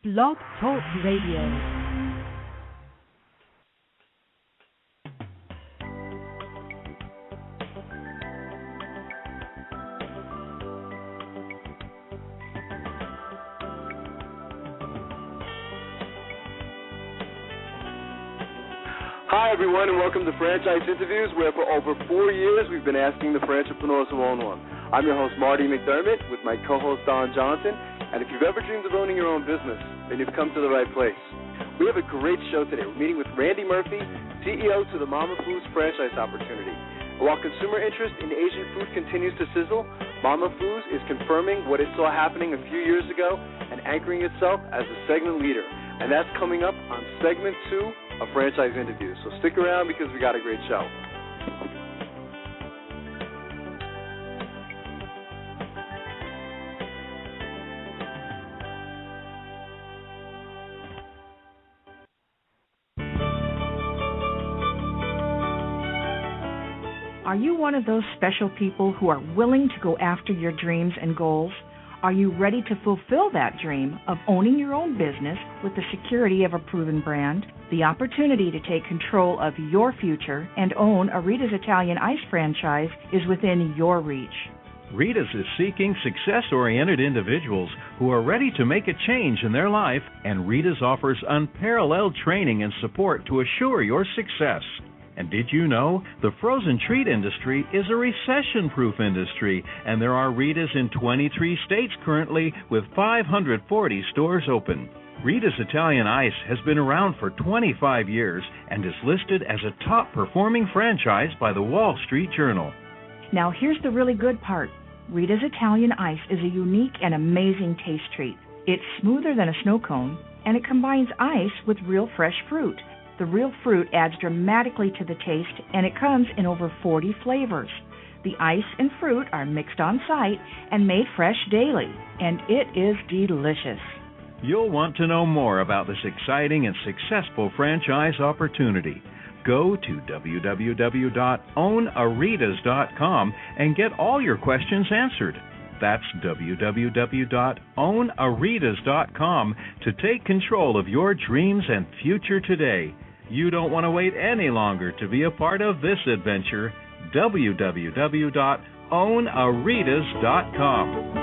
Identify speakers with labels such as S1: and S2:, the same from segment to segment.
S1: Blog Talk Radio.
S2: Hi, everyone, and welcome to Franchise Interviews, where for over 4 years we've been asking the franchipreneurs who own one. I'm your host, Marty McDermott, with my co-host, Don Johnson, and if you've ever dreamed of owning your own business, then you've come to the right place. We have a great show today. We're meeting with Randy Murphy, CEO to the Mama Foods franchise opportunity. And while consumer interest in Asian food continues to sizzle, Mama Foods is confirming what it saw happening a few years ago and anchoring itself as a segment leader. And that's coming up on segment 2 of Franchise Interviews. So stick around because we got a great show.
S1: Are you one of those special people who are willing to go after your dreams and goals? Are you ready to fulfill that dream of owning your own business with the security of a proven brand? The opportunity to take control of your future and own a Rita's Italian Ice franchise is within your reach.
S3: Rita's is seeking success-oriented individuals who are ready to make a change in their life, and Rita's offers unparalleled training and support to assure your success. And did you know the frozen treat industry is a recession-proof industry, and there are Rita's in 23 states currently with 540 stores open. Rita's Italian Ice has been around for 25 years and is listed as a top-performing franchise by the Wall Street Journal.
S1: Now here's the really good part. Rita's Italian Ice is a unique and amazing taste treat. It's smoother than a snow cone, and it combines ice with real fresh fruit. The real fruit adds dramatically to the taste, and it comes in over 40 flavors. The ice and fruit are mixed on site and made fresh daily, and it is delicious.
S3: You'll want to know more about this exciting and successful franchise opportunity. Go to www.ownaritas.com and get all your questions answered. That's www.ownaritas.com to take control of your dreams and future today. You don't want to wait any longer to be a part of this adventure. www.ownaritas.com.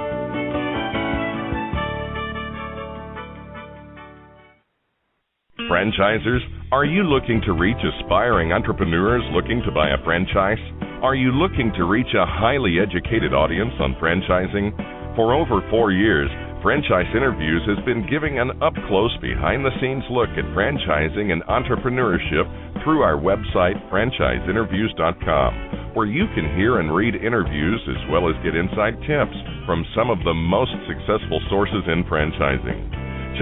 S4: Franchisers, are you looking to reach aspiring entrepreneurs looking to buy a franchise? Are you looking to reach a highly educated audience on franchising? For over 4 years, Franchise Interviews has been giving an up-close, behind-the-scenes look at franchising and entrepreneurship through our website, franchiseinterviews.com, where you can hear and read interviews as well as get inside tips from some of the most successful sources in franchising.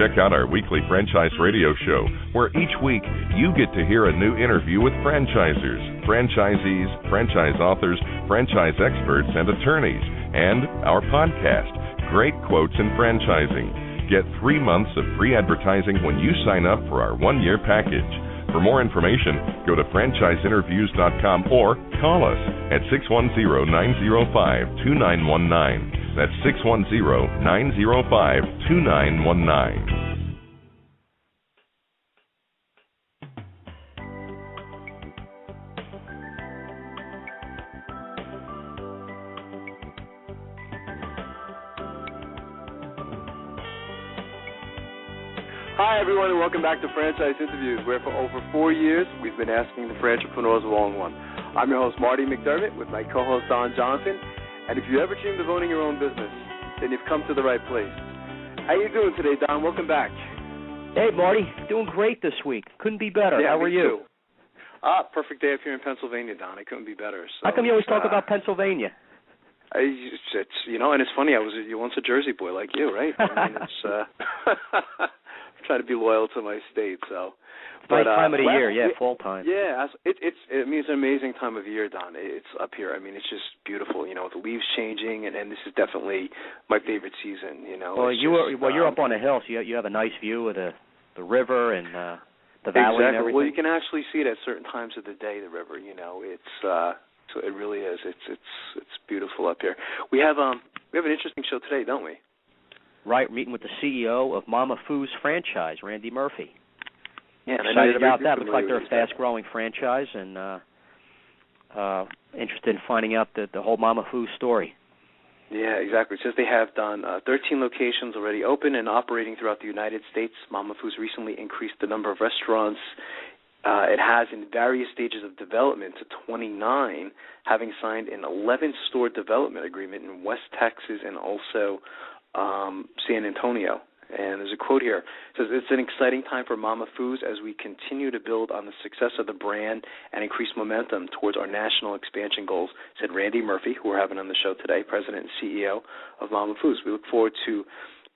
S4: Check out our weekly franchise radio show, where each week you get to hear a new interview with franchisers, franchisees, franchise authors, franchise experts, and attorneys, and our podcast, Great Quotes in Franchising. Get 3 months of free advertising when you sign up for our 1-year package. For more information, go to franchiseinterviews.com or call us at 610-905-2919. That's 610-905-2919.
S2: Hi, everyone, and welcome back to Franchise Interviews, where for over 4 years we've been asking the franchipreneurs who own one. I'm your host, Marty McDermott, with my co-host, Don Johnson. And if you ever dreamed of owning your own business, then you've come to the right place. How you doing today, Don? Welcome back.
S5: Hey, Marty. Doing great this week. Couldn't be better.
S2: Yeah,
S5: How are you?
S2: Perfect day up here in Pennsylvania, Don. I couldn't be better. So,
S5: how come you always talk about Pennsylvania?
S2: It's and it's funny. You're once a Jersey boy like you, right? I mean, it's I'm trying to be loyal to my state, so.
S5: Nice time of the year, fall time.
S2: Yeah, it's an amazing time of year, Don. It's up here. I mean, it's just beautiful, with the leaves changing, and this is definitely my favorite season,
S5: Well, you're up on a hill, so you have a nice view of the river and the valley and everything.
S2: Well, you can actually see it at certain times of the day, the river, It's so it really is. It's beautiful up here. We have an interesting show today, don't we?
S5: Right, meeting with the CEO of Mama Foo's franchise, Randy Murphy.
S2: Yeah, and
S5: excited about that. Looks like they're a fast-growing franchise, and interested in finding out the whole Mama Foo story.
S2: Yeah, exactly. It says they have done 13 locations already open and operating throughout the United States. Mama Foo's recently increased the number of restaurants it has in various stages of development to 29, having signed an 11-store development agreement in West Texas and also San Antonio. And there's a quote here. It says, "It's an exciting time for Mama Foo's as we continue to build on the success of the brand and increase momentum towards our national expansion goals," said Randy Murphy, who we're having on the show today, President and CEO of Mama Foo's. "We look forward to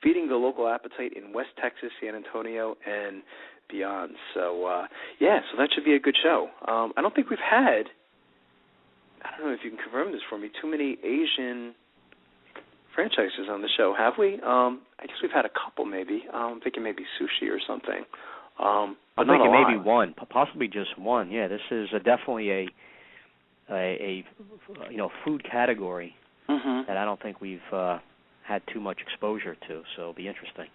S2: feeding the local appetite in West Texas, San Antonio, and beyond." So, so that should be a good show. I don't think we've had, I don't know if you can confirm this for me, too many Asian franchises on the show, have we? I guess we've had a couple, maybe. I'm thinking maybe sushi or something.
S5: I'm thinking maybe one, possibly just one. Yeah, this is definitely a food category that I don't think we've had too much exposure to. So it'll be interesting.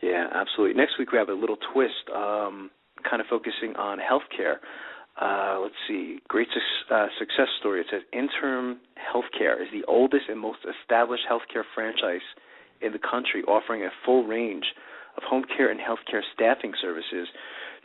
S2: Yeah, absolutely. Next week we have a little twist, kind of focusing on healthcare. Let's see, great success story. It says Interim Healthcare is the oldest and most established healthcare franchise in the country, offering a full range of home care and healthcare staffing services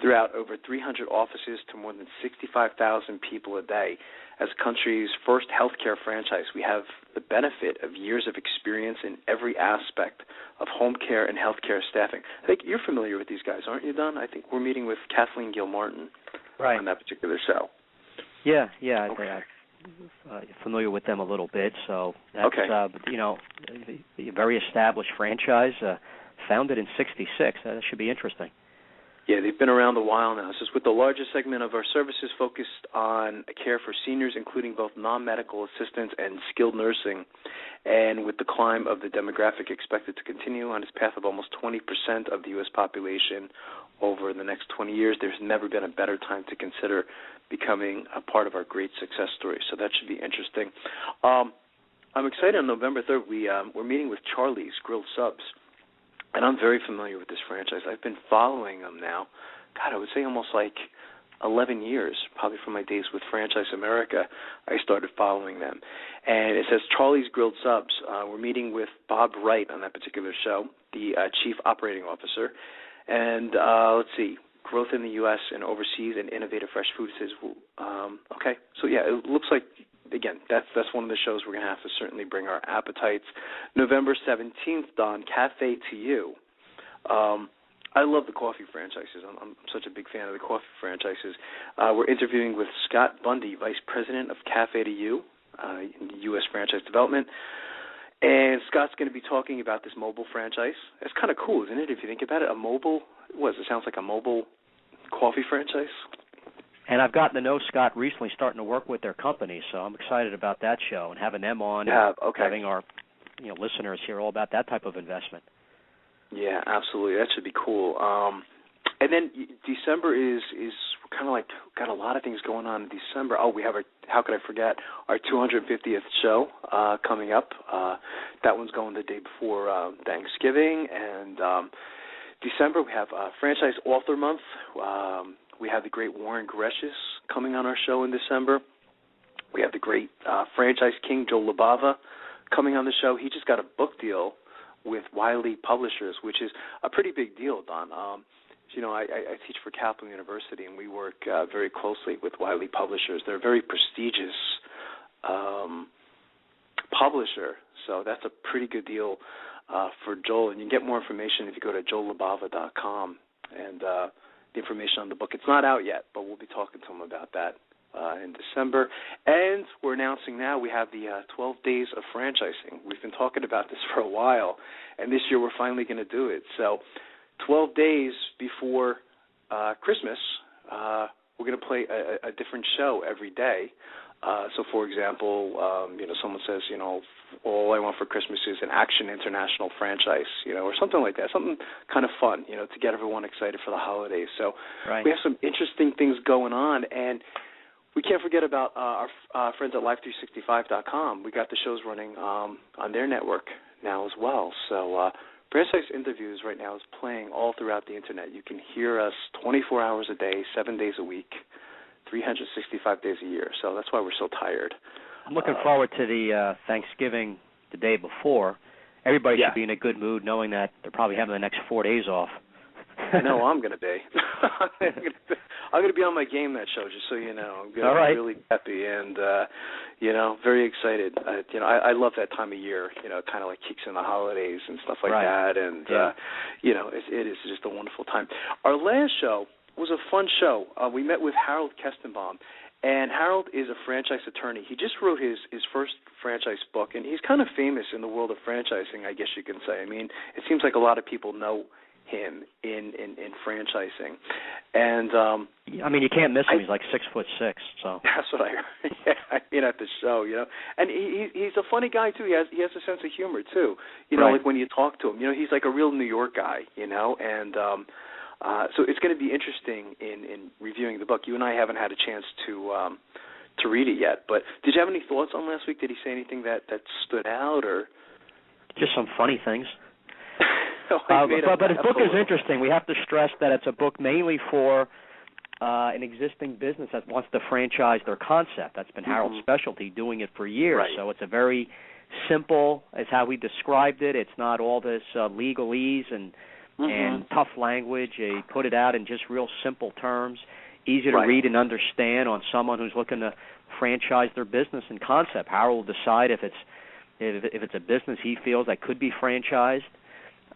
S2: throughout over 300 offices to more than 65,000 people a day. As the country's first healthcare franchise, we have the benefit of years of experience in every aspect of home care and healthcare staffing. I think you're familiar with these guys, aren't you, Don? I think we're meeting with Kathleen Gilmartin on that particular show.
S5: Yeah, okay. I'm familiar with them a little bit. So that's a very established franchise, founded in '66. That should be interesting.
S2: Yeah, they've been around a while now. This is with the largest segment of our services focused on care for seniors, including both non-medical assistance and skilled nursing. And with the climb of the demographic expected to continue on its path of almost 20% of the U.S. population over the next 20 years, there's never been a better time to consider becoming a part of our great success story. So that should be interesting. I'm excited. On November 3rd, we're meeting with Charlie's Grilled Subs. And I'm very familiar with this franchise. I've been following them now, I would say almost like 11 years, probably from my days with Franchise America, I started following them. And it says Charlie's Grilled Subs. We're meeting with Bob Wright on that particular show, the Chief Operating Officer. And let's see, growth in the U.S. and overseas and innovative fresh food. Says, okay. So, yeah, it looks like, again, that's one of the shows we're going to have to certainly bring our appetites. November 17th, Don, Cafe to You. I love the coffee franchises. I'm such a big fan of the coffee franchises. We're interviewing with Scott Bundy, Vice President of Cafe to You in the U.S. Franchise Development. And Scott's going to be talking about this mobile franchise. It's kind of cool, isn't it, if you think about it? It sounds like a mobile coffee franchise.
S5: And I've gotten to know Scott recently, starting to work with their company, so I'm excited about that show and having them on, having our listeners hear all about that type of investment. Yeah,
S2: absolutely. That should be cool. And then December is kind of like got a lot of things going on in December. Oh, we have how could I forget, our 250th show coming up. That one's going the day before Thanksgiving. And December we have Franchise Author Month. We have the great Warren Greshus coming on our show in December. We have the great franchise king, Joe Labava, coming on the show. He just got a book deal with Wiley Publishers, which is a pretty big deal, Don. I teach for Kaplan University, and we work very closely with Wiley Publishers. They're a very prestigious publisher, so that's a pretty good deal for Joel. And you can get more information if you go to joellabava.com and the information on the book. It's not out yet, but we'll be talking to him about that in December. And we're announcing now we have the 12 Days of Franchising. We've been talking about this for a while, and this year we're finally going to do it. So 12 days before Christmas, we're going to play a different show every day. So, for example, someone says, all I want for Christmas is an Action International franchise, or something like that, something kind of fun, to get everyone excited for the holidays. So we have some interesting things going on, and we can't forget about our friends at Live365.com. We got the shows running on their network now as well. So Franchise Interviews right now is playing all throughout the Internet. You can hear us 24 hours a day, 7 days a week, 365 days a year. So that's why we're so tired.
S5: I'm looking forward to the Thanksgiving the day before. Everybody should be in a good mood knowing that they're probably having the next 4 days off.
S2: I know I'm going to be. I'm going to be on my game that show, just so you know. I'm going to be really happy and, very excited. I love that time of year, kind of like kicks in the holidays and stuff like that. And, it is just a wonderful time. Our last show was a fun show. We met with Harold Kestenbaum. And Harold is a franchise attorney. He just wrote his first franchise book, and he's kind of famous in the world of franchising, I guess you can say. I mean, it seems like a lot of people know him in franchising. And
S5: you can't miss him. He's like 6'6", so.
S2: That's what I heard. At the show, And he's a funny guy too. He has a sense of humor too. Like when you talk to him, he's like a real New York guy, and so it's going to be interesting in reviewing the book. You and I haven't had a chance to read it yet, but did you have any thoughts on last week? Did he say anything that stood out, or
S5: just some funny things? But his book is interesting. We have to stress that it's a book mainly for an existing business that wants to franchise their concept. That's been Harold's specialty, doing it for years. Right. So it's a very simple, is how he described it. It's not all this legalese and tough language. He put it out in just real simple terms, easy to read and understand on someone who's looking to franchise their business and concept. Harold will decide if it's a business he feels that could be franchised.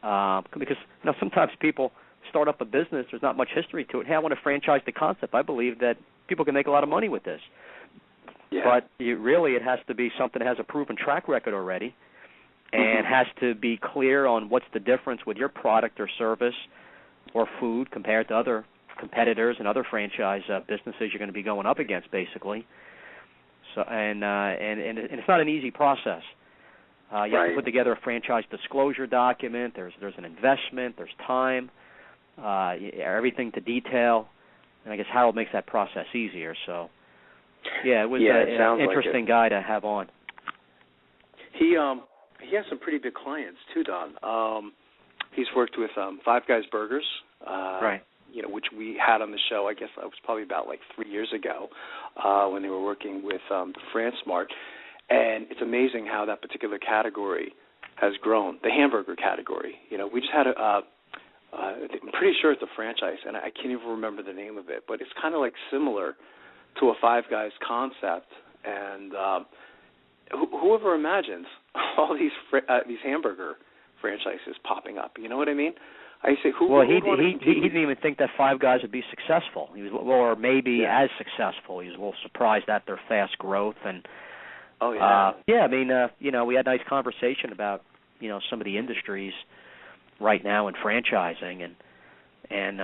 S5: Because sometimes people start up a business, there's not much history to it. Hey, I want to franchise the concept. I believe that people can make a lot of money with this. Yeah. But it has to be something that has a proven track record already, and has to be clear on what's the difference with your product or service or food compared to other competitors and other franchise businesses you're going to be going up against, basically. So and it's not an easy process. You have to put together a franchise disclosure document. There's an investment. There's time, everything to detail. And I guess Harold makes that process easier. So, it was an interesting guy to have on.
S2: He has some pretty big clients too, Don. He's worked with Five Guys Burgers, which we had on the show. I guess it was probably about 3 years ago when they were working with France Smart. And it's amazing how that particular category has grown, the hamburger category. We just had I'm pretty sure it's a franchise, and I can't even remember the name of it, but it's kind of similar to a Five Guys concept. And whoever imagines all these hamburger franchises popping up? You know what I mean? I say,
S5: he didn't even think that Five Guys would be successful. He was, or maybe as successful. He was a little surprised at their fast growth and.
S2: Oh yeah.
S5: We had a nice conversation about some of the industries right now in franchising and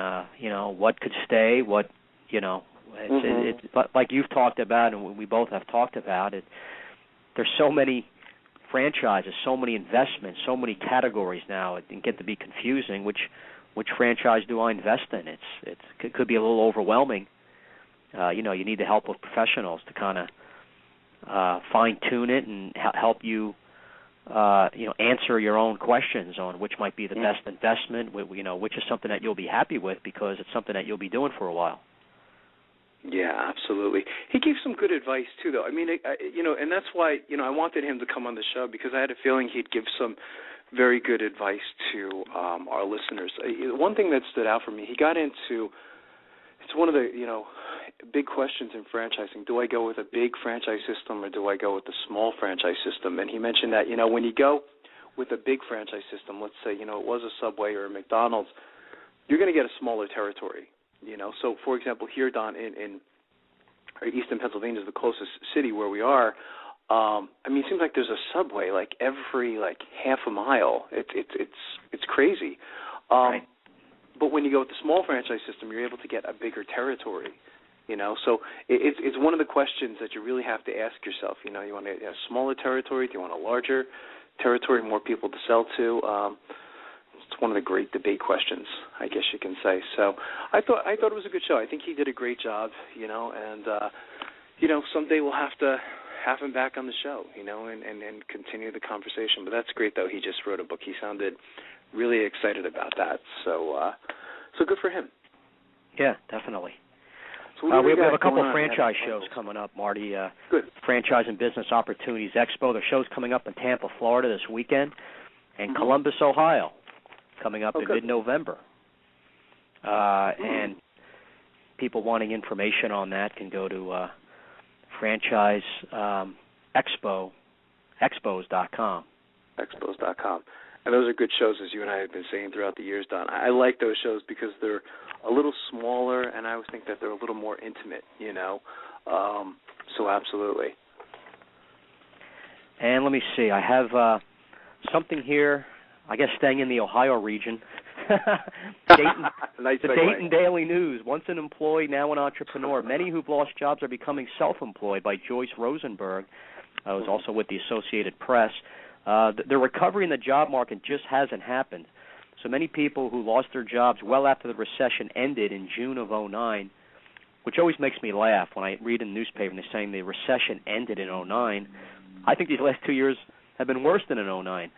S5: what could stay, what it's like you've talked about and we both have talked about it. There's so many franchises, so many investments, so many categories now. It can get to be confusing. Which franchise do I invest in? It could be a little overwhelming. You need the help of professionals to kind of fine-tune it and help you, answer your own questions on which might be the best investment, which is something that you'll be happy with because it's something that you'll be doing for a while.
S2: Yeah, absolutely. He gave some good advice, too, though. I mean, and that's why, I wanted him to come on the show because I had a feeling he'd give some very good advice to our listeners. One thing that stood out for me, he got into, it's one of the, big questions in franchising. Do I go with a big franchise system or do I go with the small franchise system? And he mentioned that, when you go with a big franchise system, let's say, it was a Subway or a McDonald's, you're going to get a smaller territory, So, for example, here, Don, in Easton, Pennsylvania is the closest city where we are. It seems like there's a Subway every half a mile. It's crazy. But when you go with the small franchise system, you're able to get a bigger territory. So it's one of the questions that you really have to ask yourself. You want a smaller territory? Do you want a larger territory, more people to sell to? It's one of the great debate questions, I guess you can say. So I thought it was a good show. I think he did a great job, and someday we'll have to
S6: have him back on the show, and continue the conversation. But that's great, though. He just wrote a book. He sounded really excited about that. So good for him.
S5: Yeah, definitely.
S6: So
S5: we have a couple of franchise shows coming up, Marty.
S6: Good.
S5: Franchise and Business Opportunities Expo. The show's coming up in Tampa, Florida this weekend, and Columbus, Ohio, coming up in mid-November. And people wanting information on that can go to franchise expos.com.
S6: Expos.com. And those are good shows, as you and I have been saying throughout the years, Don. I like those shows because they're a little smaller, and I always think that they're a little more intimate, So absolutely.
S5: And let me see. I have something here, I guess staying in the Ohio region. Dayton,
S6: nice
S5: the Dayton Daily News. Once an employee, now an entrepreneur. Many who've lost jobs are becoming self-employed, by Joyce Rosenberg, who's also with the Associated Press. The recovery in the job market just hasn't happened. So many people who lost their jobs well after the recession ended in June of 2009, which always makes me laugh when I read in the newspaper and they're saying the recession ended in 2009. I think these last 2 years have been worse than in 2009.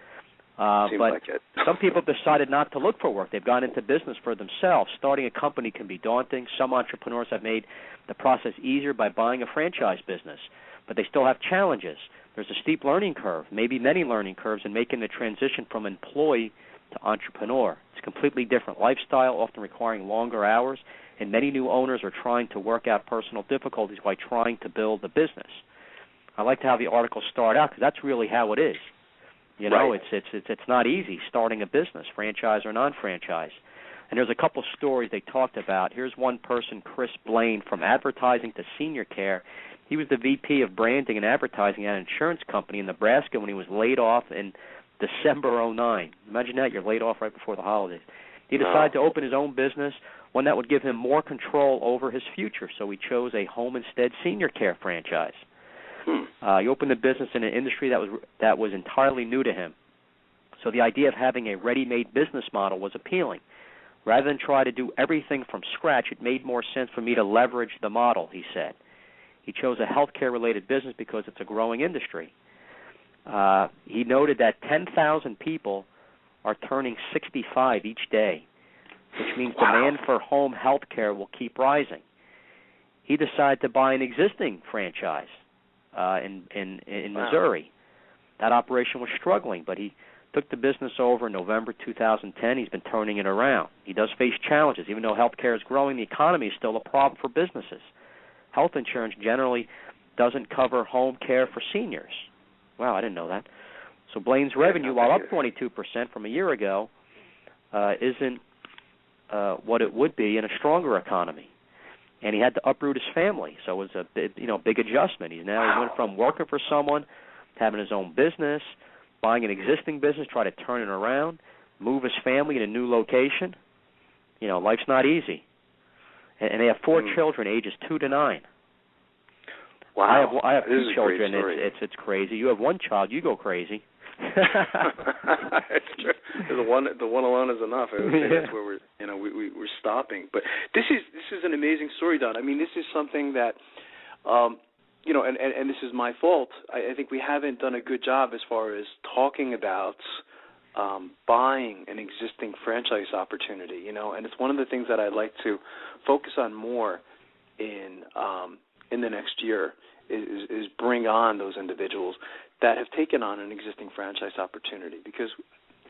S6: Seems
S5: but
S6: like it.
S5: Some people have decided not to look for work. They've gone into business for themselves. Starting a company can be daunting. Some entrepreneurs have made the process easier by buying a franchise business, but they still have challenges. There's a steep learning curve, maybe many learning curves, in making the transition from employee to entrepreneur. It's a completely different lifestyle, often requiring longer hours, and many new owners are trying to work out personal difficulties while trying to build a business. I like to have the article start out because that's really how it is.
S6: Right.
S5: It's not easy starting a business, franchise or non-franchise. And there's a couple stories they talked about. Here's one person, Chris Blaine, from advertising to senior care. He was the VP of branding and advertising at an insurance company in Nebraska when he was laid off in December 2009. Imagine that, you're laid off right before the holidays. He decided to open his own business, one that would give him more control over his future, so he chose a home instead senior care franchise. He opened the business in an industry that was entirely new to him. So the idea of having a ready-made business model was appealing. Rather than try to do everything from scratch, it made more sense for me to leverage the model, he said. He chose a healthcare-related business because it's a growing industry. He noted that 10,000 people are turning 65 each day, which means demand for home health care will keep rising. He decided to buy an existing franchise in Missouri. That operation was struggling, but he took the business over in November 2010. He's been turning it around. He does face challenges. Even though healthcare is growing, the economy is still a problem for businesses. Health insurance generally doesn't cover home care for seniors. Wow, I didn't know that. So Blaine's revenue, while up 22% from a year ago, isn't what it would be in a stronger economy. And he had to uproot his family, so it was a big adjustment. He went from working for someone to having his own business, buying an existing business, try to turn it around, move his family in a new location. Life's not easy. And they have 4 children, ages 2 to 9.
S6: Wow.
S5: I have 2 children. It's crazy. You have 1 child, you go crazy.
S6: It's true. The one alone is enough. I would say that's where we're stopping. But this is an amazing story, Don. I mean, this is something that and this is my fault. I think we haven't done a good job as far as talking about buying an existing franchise opportunity. And it's one of the things that I'd like to focus on more in the next year is bring on those individuals that have taken on an existing franchise opportunity, because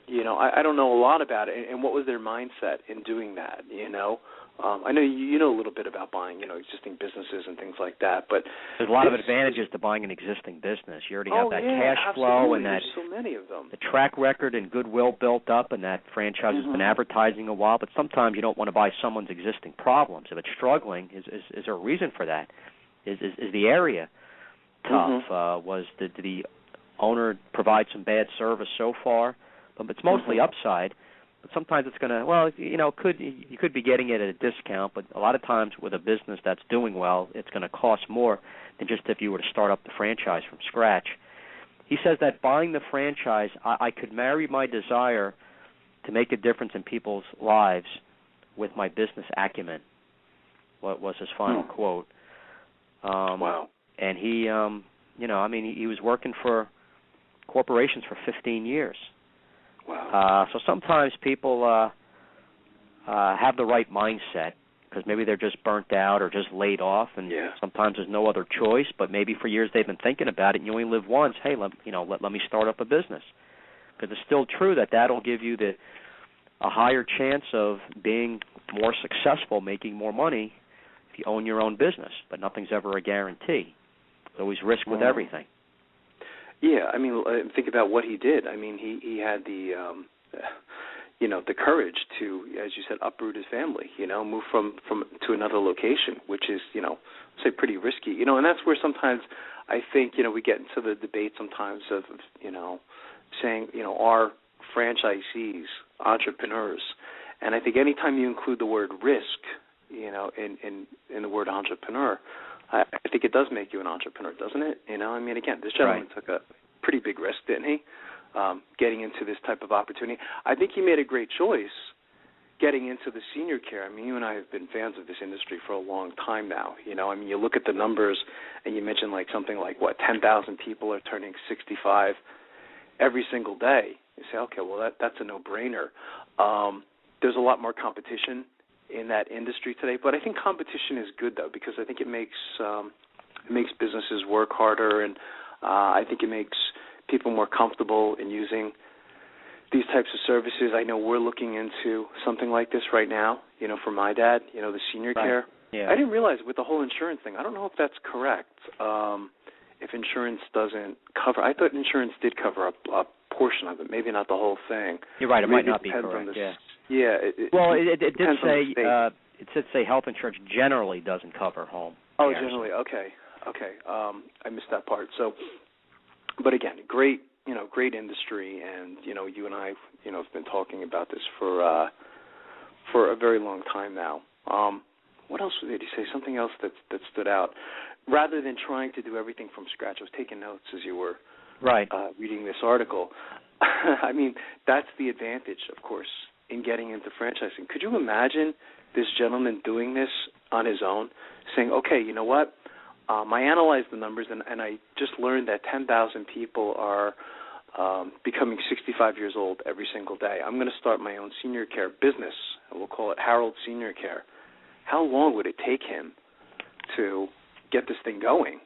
S6: I don't know a lot about it and what was their mindset in doing that. I know you know a little bit about buying existing businesses and things like that, but
S5: there's a lot of advantages to buying an existing business. You already have that cash flow and that
S6: so many of them.
S5: The track record and goodwill built up, and that franchise has been advertising a while. But sometimes you don't want to buy someone's existing problems. If it's struggling, is there a reason for that? Is the area tough? Did the owner provide some bad service so far? But it's mostly upside. But sometimes it's going to, you could be getting it at a discount, but a lot of times with a business that's doing well, it's going to cost more than just if you were to start up the franchise from scratch. He says that buying the franchise, I could marry my desire to make a difference in people's lives with my business acumen. What was his final quote?
S6: Wow.
S5: And he he was working for corporations for 15 years.
S6: Wow.
S5: So sometimes people have the right mindset because maybe they're just burnt out or just laid off, and sometimes there's no other choice. But maybe for years they've been thinking about it, and you only live once. Hey, let me start up a business, because it's still true that that'll give you a higher chance of being more successful, making more money if you own your own business. But nothing's ever a guarantee. There's always risk with everything.
S6: Yeah, think about what he did. He had the courage to, as you said, uproot his family, move from to another location, which is, say pretty risky, and that's where sometimes I think, we get into the debate sometimes of, saying, are franchisees entrepreneurs? And I think anytime you include the word risk, in the word entrepreneur, I think it does make you an entrepreneur, doesn't it? Again, this gentleman took a pretty big risk, didn't he? Getting into this type of opportunity. I think he made a great choice getting into the senior care. You and I have been fans of this industry for a long time now. You look at the numbers, and you mentioned something like 10,000 people are turning 65 every single day. You say, okay, well, that's a no-brainer. There's a lot more competition in that industry today, but I think competition is good, though, because I think it makes businesses work harder, and I think it makes people more comfortable in using these types of services. I know we're looking into something like this right now, for my dad, the senior care.
S5: Yeah.
S6: I didn't realize with the whole insurance thing, I don't know if that's correct, if insurance doesn't cover. I thought insurance did cover a portion of it, maybe not the whole thing.
S5: You're right, it
S6: maybe
S5: might not be correct, It did say health insurance generally doesn't cover home.
S6: Oh, generally, okay. I missed that part. So, but again, great industry, and you and I, have been talking about this for a very long time now. What else did he say? Something else that stood out. Rather than trying to do everything from scratch, I was taking notes as you were reading this article. That's the advantage, of course, in getting into franchising. Could you imagine this gentleman doing this on his own, saying, okay, you know what? I analyzed the numbers, and I just learned that 10,000 people are becoming 65 years old every single day. I'm going to start my own senior care business, and we'll call it Harold Senior Care. How long would it take him to get this thing going?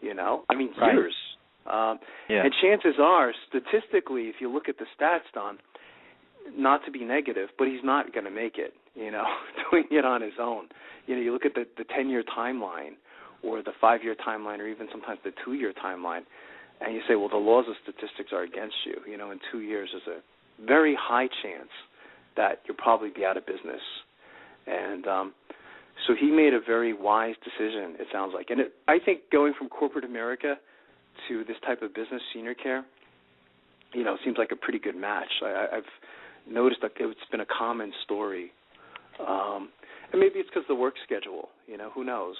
S6: Years. And chances are, statistically, if you look at the stats, Don, not to be negative, but he's not going to make it, doing it on his own. You look at the 10-year timeline or the 5-year timeline or even sometimes the 2-year timeline, and you say, well, the laws of statistics are against you. In 2 years there's a very high chance that you'll probably be out of business. And so he made a very wise decision, it sounds like. And I think going from corporate America to this type of business, senior care, seems like a pretty good match. I've noticed that it's been a common story. And maybe it's because of the work schedule, who knows,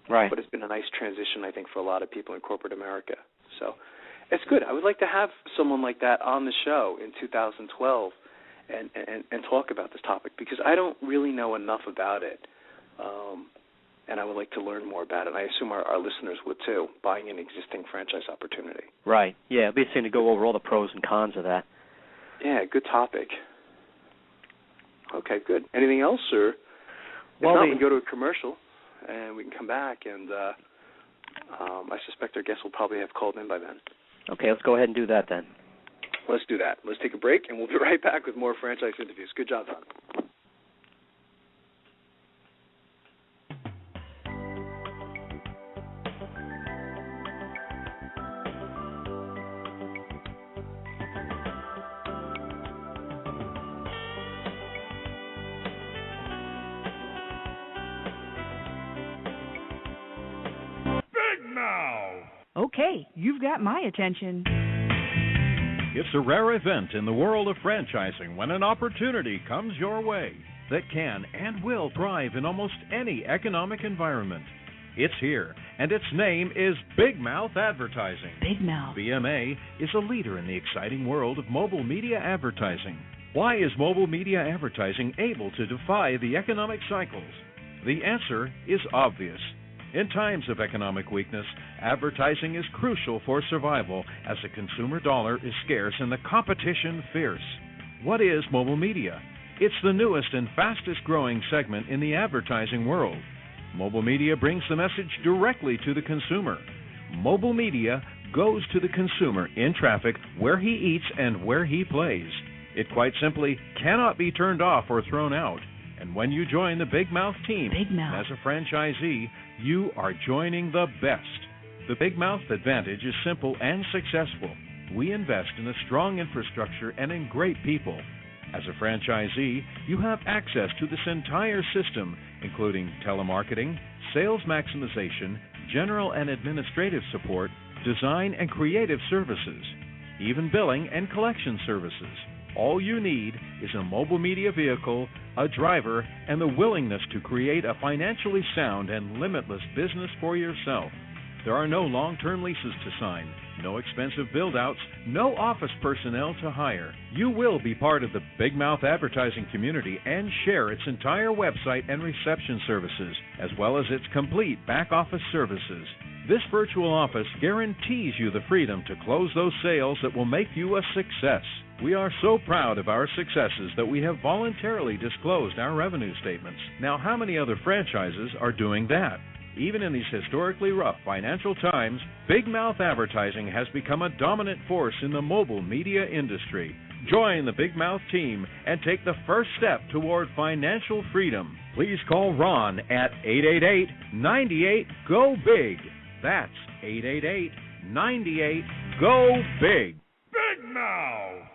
S6: But it's been a nice transition, I think, for a lot of people in corporate America. So it's good. I would like to have someone like that on the show in 2012 and talk about this topic, because I don't really know enough about it. And I would like to learn more about it. And I assume our listeners would too, buying an existing franchise opportunity.
S5: Right. Yeah, it'd be interesting to go over all the pros and cons of that.
S6: Yeah, good topic. Okay, good. Anything else, or
S5: well,
S6: we can go to a commercial, and we can come back, and I suspect our guests will probably have called in by then.
S5: Okay, let's go ahead and do that then.
S6: Let's do that. Let's take a break, and we'll be right back with more franchise interviews. Good job, Don.
S1: Okay, you've got my attention.
S3: It's a rare event in the world of franchising when an opportunity comes your way that can and will thrive in almost any economic environment. It's here, and its name is Big Mouth Advertising.
S1: Big Mouth.
S3: BMA is a leader in the exciting world of mobile media advertising. Why is mobile media advertising able to defy the economic cycles? The answer is obvious. In times of economic weakness, advertising is crucial for survival as the consumer dollar is scarce and the competition fierce. What is mobile media? It's the newest and fastest growing segment in the advertising world. Mobile media brings the message directly to the consumer. Mobile media goes to the consumer in traffic, where he eats and where he plays. It quite simply cannot be turned off or thrown out. And when you join the Big Mouth team as a franchisee, you are joining the best. The Big Mouth advantage is simple and successful. We invest in a strong infrastructure and in great people. As a franchisee, you have access to this entire system, including telemarketing, sales maximization, general and administrative support, design and creative services, even billing and collection services. All you need is a mobile media vehicle, a driver, and the willingness to create a financially sound and limitless business for yourself. There are no long-term leases to sign, no expensive build-outs, no office personnel to hire. You will be part of the Big Mouth advertising community and share its entire website and reception services, as well as its complete back-office services. This virtual office guarantees you the freedom to close those sales that will make you a success. We are so proud of our successes that we have voluntarily disclosed our revenue statements. Now, how many other franchises are doing that? Even in these historically rough financial times, Big Mouth advertising has become a dominant force in the mobile media industry. Join the Big Mouth team and take the first step toward financial freedom. Please call Ron at 888-98-GO-BIG. That's 888-98-GO-BIG. Big Mouth!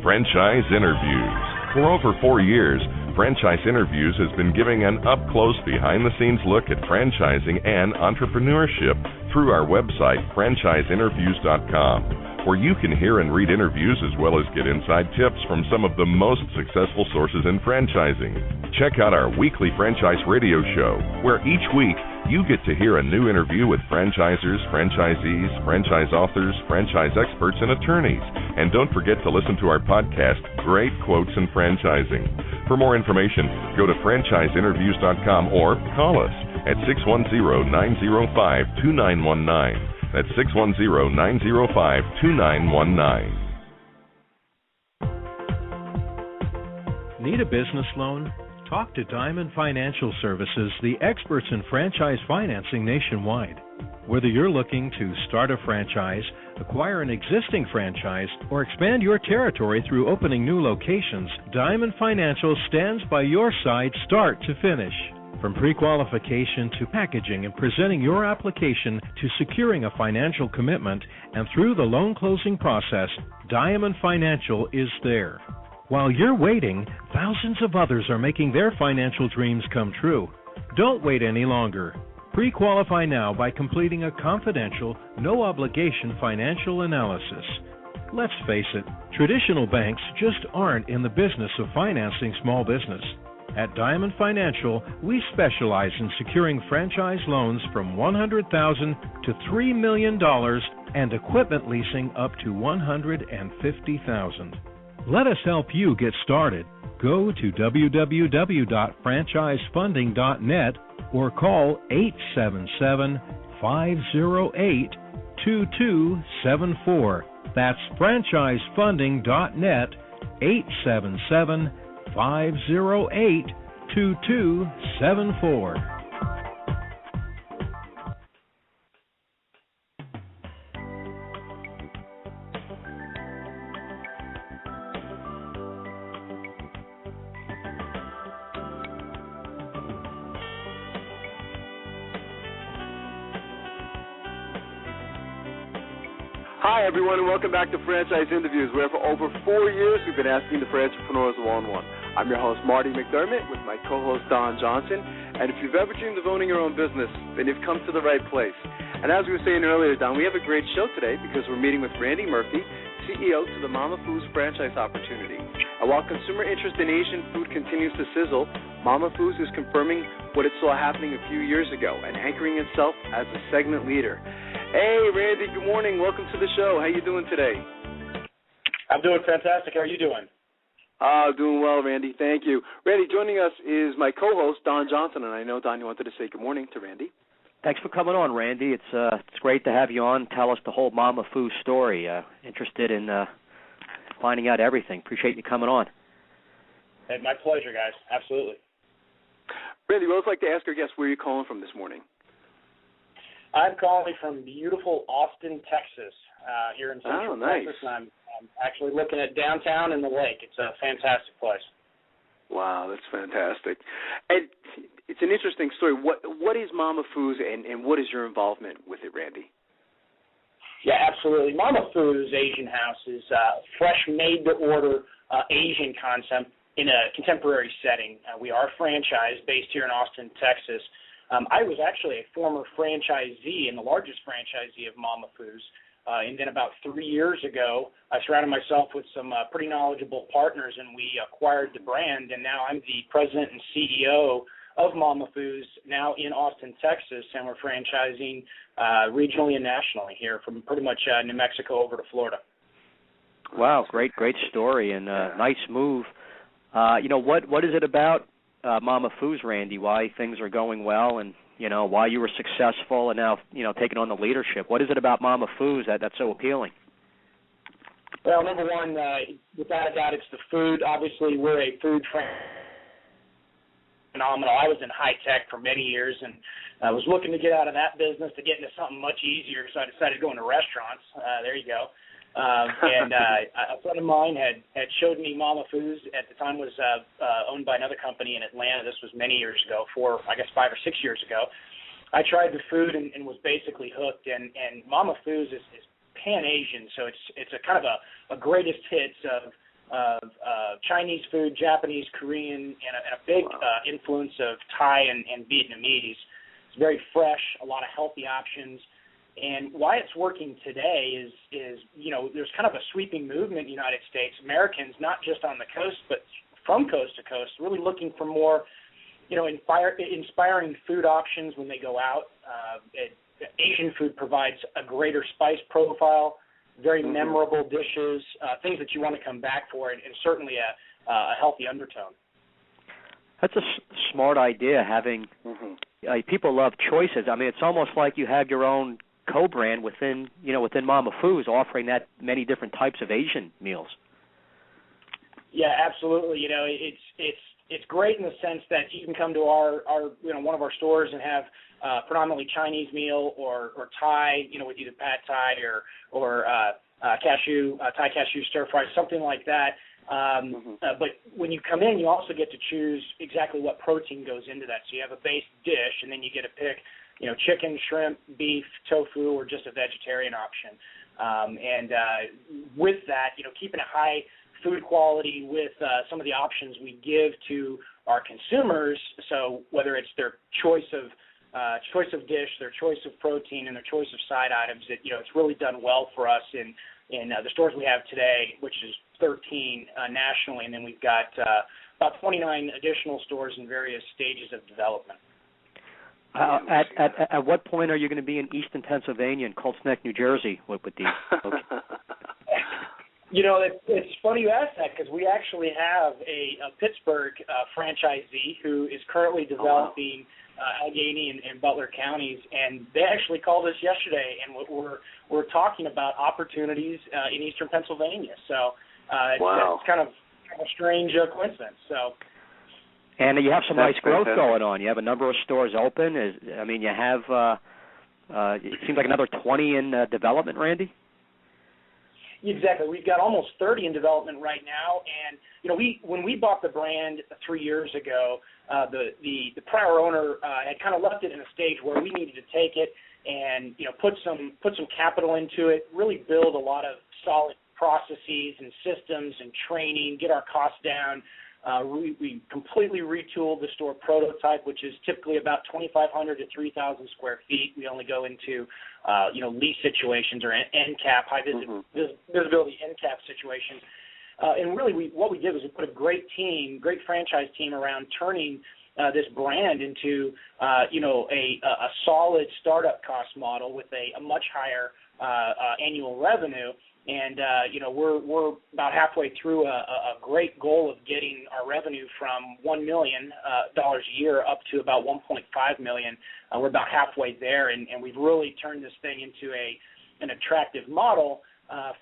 S4: Franchise Interviews. For over 4 years, Franchise Interviews has been giving an up-close, behind-the-scenes look at franchising and entrepreneurship through our website, franchiseinterviews.com, where you can hear and read interviews as well as get inside tips from some of the most successful sources in franchising. Check out our weekly franchise radio show, where each week you get to hear a new interview with franchisers, franchisees, franchise authors, franchise experts, and attorneys. And don't forget to listen to our podcast, Great Quotes in Franchising. For more information, go to franchiseinterviews.com or call us at 610-905-2919. That's 610-905-2919.
S3: Need a business loan? Talk to Diamond Financial Services, the experts in franchise financing nationwide. Whether you're looking to start a franchise, acquire an existing franchise, or expand your territory through opening new locations, Diamond Financial stands by your side start to finish. From pre-qualification to packaging and presenting your application to securing a financial commitment, and through the loan closing process, Diamond Financial is there. While you're waiting, thousands of others are making their financial dreams come true. Don't wait any longer. Pre-qualify now by completing a confidential, no-obligation financial analysis. Let's face it, traditional banks just aren't in the business of financing small business. At Diamond Financial, we specialize in securing franchise loans from $100,000 to $3 million and equipment leasing up to $150,000. Let us help you get started. Go to www.franchisefunding.net or call 877-508-2274. That's franchisefunding.net, 877-508-2274.
S2: Hi, everyone, and welcome back to Franchise Interviews, where for over 4 years we've been asking the entrepreneurs one-on-one. I'm your host, Marty McDermott, with my co-host, Don Johnson. And if you've ever dreamed of owning your own business, then you've come to the right place. And as we were saying earlier, Don, we have a great show today because we're meeting with Randy Murphy, CEO to the Mama Foo's franchise opportunity. And while consumer interest in Asian food continues to sizzle, Mama Foo's is confirming what it saw happening a few years ago and anchoring itself as a segment leader. Hey, Randy, good morning. Welcome to the show. How you doing today?
S7: I'm doing fantastic. How are you doing?
S2: Doing well, Randy. Thank you. Randy, joining us is my co-host, Don Johnson, and I know, Don, you wanted to say good morning to Randy.
S5: Thanks for coming on, Randy. It's great to have you on. Tell us the whole Mama Foo story. Interested in finding out everything. Appreciate you coming on.
S7: Hey, my pleasure, guys. Absolutely.
S2: Randy, we always like to ask our guests where you're calling from this morning.
S7: I'm calling from beautiful Austin, Texas, here in Central Texas. And I'm actually looking at downtown and the lake. It's a fantastic place.
S2: Wow, that's fantastic. And it's an interesting story. What is Mama Foo's and what is your involvement with it, Randy?
S7: Yeah, absolutely. Mama Foo's Asian House is a fresh, made-to-order Asian concept in a contemporary setting. We are a franchise based here in Austin, Texas. I was actually a former franchisee and the largest franchisee of Mama Foo's. And then about 3 years ago, I surrounded myself with some pretty knowledgeable partners, and we acquired the brand. And now I'm the president and CEO of Mama Foo's, now in Austin, Texas, and we're franchising regionally and nationally here from pretty much New Mexico over to Florida.
S5: Wow, great story and nice move. What is it about Mama Foo's, Randy? Why things are going well and why you were successful and now, taking on the leadership. What is it about Mama Foo's that's so appealing?
S7: Well, number one, without a doubt, it's the food. Obviously, we're a food phenomenal. I was in high tech for many years, and I was looking to get out of that business to get into something much easier, so I decided to go into restaurants. There you go. And a friend of mine had showed me Mama Foo's. At the time was owned by another company in Atlanta. This was many years ago, 5 or 6 years ago. I tried the food and was basically hooked. And Mama Foo's is Pan-Asian, so it's a kind of a greatest hits of Chinese food, Japanese, Korean, and a big influence of Thai and Vietnamese. It's very fresh, a lot of healthy options. And why it's working today is there's kind of a sweeping movement in the United States. Americans, not just on the coast, but from coast to coast, really looking for more, inspiring food options when they go out. Asian food provides a greater spice profile, very memorable dishes, things that you want to come back for, and certainly a healthy undertone.
S5: That's a smart idea, having people love choices. I mean, it's almost like you have your own co-brand within Mama Foo's, offering that many different types of Asian meals.
S7: Yeah, absolutely. It's great in the sense that you can come to our one of our stores and have predominantly Chinese meal or Thai, with either pad Thai or Thai cashew stir fry, something like that. But when you come in, you also get to choose exactly what protein goes into that. So you have a base dish, and then you get to pick chicken, shrimp, beef, tofu, or just a vegetarian option. And with that, keeping a high food quality with some of the options we give to our consumers. So whether it's their choice of dish, their choice of protein, and their choice of side items, it's really done well for us in the stores we have today, which is 13 nationally, and then we've got about 29 additional stores in various stages of development.
S5: At what point are you going to be in Easton, Pennsylvania, and Colts Neck, New Jersey with these? Okay.
S7: It's funny you ask that, because we actually have a Pittsburgh franchisee who is currently developing Allegheny and Butler counties, and they actually called us yesterday, and we're talking about opportunities in Eastern Pennsylvania. So it's kind of a strange coincidence. So.
S5: And you have some nice growth going on. You have a number of stores open. You have, it seems like another 20 in development, Randy?
S7: Exactly. We've got almost 30 in development right now. And, when we bought the brand 3 years ago, the prior owner had kind of left it in a stage where we needed to take it and, put some capital into it, really build a lot of solid processes and systems and training, get our costs down. We completely retooled the store prototype, which is typically about 2,500 to 3,000 square feet. We only go into, lease situations or end cap, high visibility end cap situations. And really, what we did was we put a great franchise team around turning this brand into, a solid startup cost model with a much higher annual revenue. And we're about halfway through a great goal of getting our revenue from $1 million a year up to about $1.5 million. We're about halfway there, and we've really turned this thing into an attractive model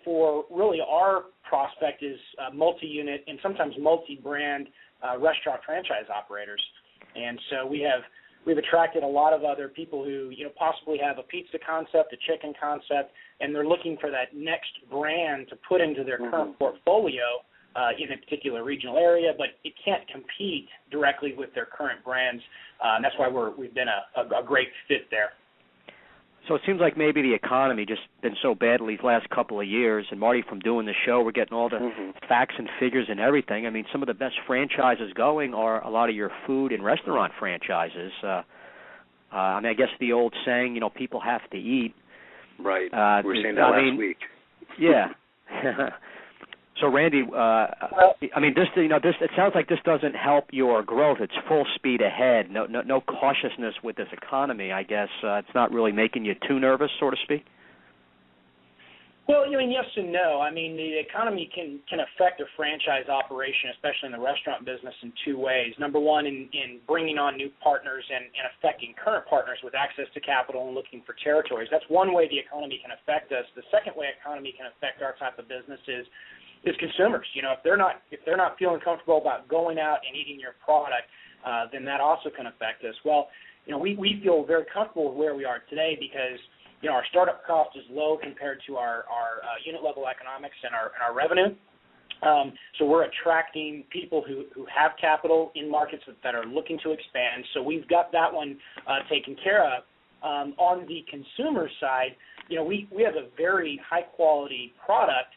S7: for really our prospect is multi-unit and sometimes multi-brand restaurant franchise operators. And so we've attracted a lot of other people who, possibly have a pizza concept, a chicken concept, and they're looking for that next brand to put into their current portfolio in a particular regional area, but it can't compete directly with their current brands. And that's why we've been a great fit there.
S5: So it seems like maybe the economy just been so bad these last couple of years, and Marty, from doing the show, we're getting all the facts and figures and everything. I mean, some of the best franchises going are a lot of your food and restaurant franchises. I guess the old saying, people have to eat.
S6: Right. We were saying that last week.
S5: Yeah. So, Randy, this it sounds like this doesn't help your growth. It's full speed ahead. No cautiousness with this economy. I guess it's not really making you too nervous, so to speak.
S7: Well, yes and no. I mean, the economy can affect a franchise operation, especially in the restaurant business, in two ways. Number one, in bringing on new partners and affecting current partners with access to capital and looking for territories. That's one way the economy can affect us. The second way economy can affect our type of business is consumers. If they're not feeling comfortable about going out and eating your product, then that also can affect us. Well, we feel very comfortable with where we are today because our startup cost is low compared to our unit level economics and our revenue. So we're attracting people who have capital in markets that are looking to expand. So we've got that one taken care of. On the consumer side, we have a very high quality product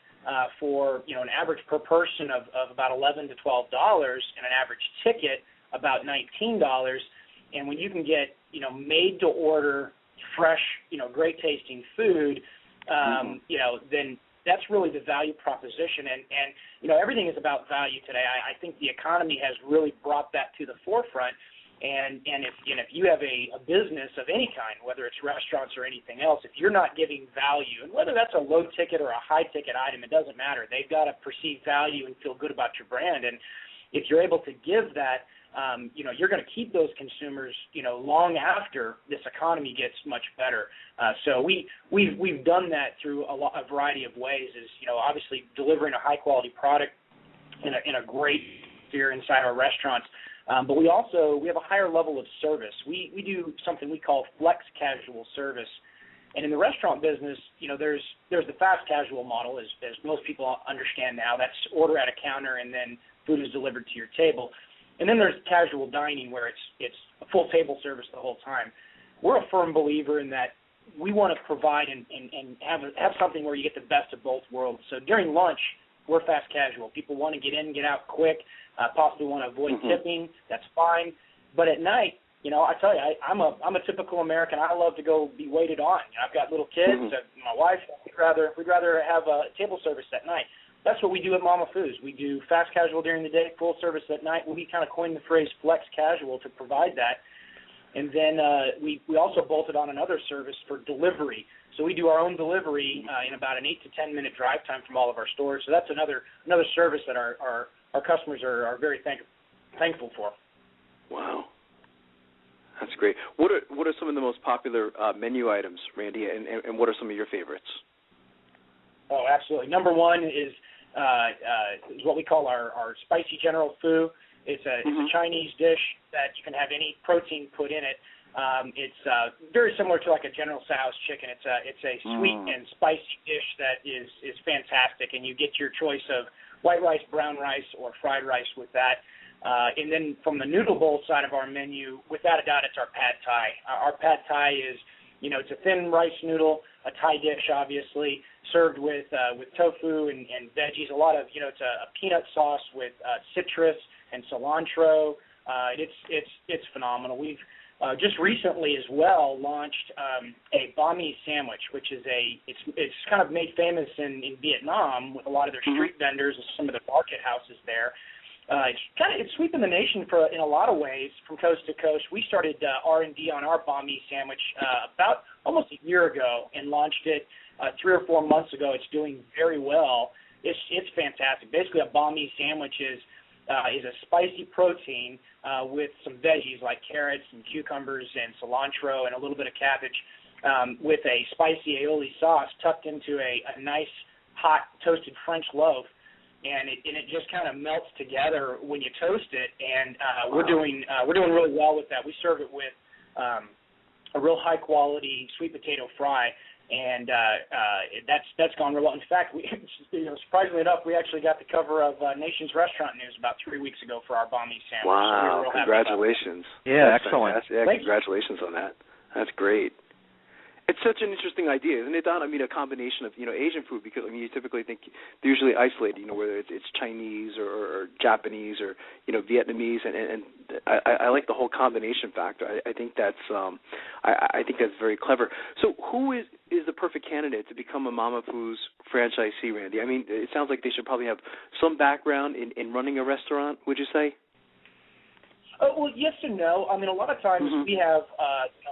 S7: for an average per person of about $11 to $12 and an average ticket about $19. And when you can get made to order fresh, great tasting food, then that's really the value proposition. And everything is about value today. I think the economy has really brought that to the forefront. And if you have a business of any kind, whether it's restaurants or anything else, if you're not giving value, and whether that's a low ticket or a high ticket item, it doesn't matter. They've got to perceive value and feel good about your brand. And if you're able to give that, you're going to keep those consumers, long after this economy gets much better. So we've done that through a variety of ways. Is obviously delivering a high quality product in a great atmosphere inside our restaurants. But we have a higher level of service. We do something we call flex casual service. And in the restaurant business, there's the fast casual model, as most people understand now. That's order at a counter and then food is delivered to your table. And then there's casual dining where it's a full table service the whole time. We're a firm believer in that we want to provide and have something where you get the best of both worlds. So during lunch, we're fast casual. People want to get in, get out quick, possibly want to avoid tipping. That's fine. But at night, I tell you, I'm a typical American. I love to go be waited on. I've got little kids. My wife. We'd rather have a table service at night. That's what we do at Mama Foods. We do fast casual during the day, full service at night. We kind of coined the phrase flex casual to provide that. And then we also bolted on another service for delivery. So we do our own delivery in about an 8 to 10 minute drive time from all of our stores. So that's another service that our customers are very thankful for.
S6: Wow. That's great. What are some of the most popular menu items, Randy, and what are some of your favorites?
S7: Oh, absolutely. Number one is what we call our spicy General Foo. It's a Chinese dish that you can have any protein put in it. It's very similar to like a General Tso's chicken. It's a sweet and spicy dish that is fantastic, and you get your choice of white rice, brown rice, or fried rice with that. And then from the noodle bowl side of our menu, without a doubt, it's our pad thai. Our pad thai is, it's a thin rice noodle, a Thai dish, obviously, served with tofu and veggies. A lot of, it's a peanut sauce with citrus and cilantro. It's phenomenal. We've just recently as well launched a banh mi sandwich, which is it's kind of made famous in Vietnam with a lot of their street vendors and some of the market houses there. It's sweeping the nation in a lot of ways from coast to coast. We started R&D on our banh mi sandwich about almost a year ago and launched it 3 or 4 months ago. It's doing very well. It's fantastic. Basically, a banh mi sandwich is a spicy protein with some veggies like carrots and cucumbers and cilantro and a little bit of cabbage with a spicy aioli sauce tucked into a nice hot toasted French loaf. And it just kind of melts together when you toast it, and we're doing really well with that. We serve it with a real high quality sweet potato fry, and that's gone real well. In fact, surprisingly enough, we actually got the cover of Nation's Restaurant News about 3 weeks ago for our banh mi sandwich.
S2: Wow!
S7: So
S2: congratulations!
S5: Yeah,
S2: that's
S5: excellent.
S2: Fantastic. Yeah, congratulations on that. That's great. It's such an interesting idea, isn't it, Don? I mean, a combination of, Asian food, because, you typically think they're usually isolated, whether it's Chinese or Japanese or, Vietnamese, and I like the whole combination factor. I think that's I think that's very clever. So who is the perfect candidate to become a Mama Foo's franchisee, Randy? I mean, it sounds like they should probably have some background in running a restaurant, would you say?
S7: Well, yes and no. I mean, a lot of times we have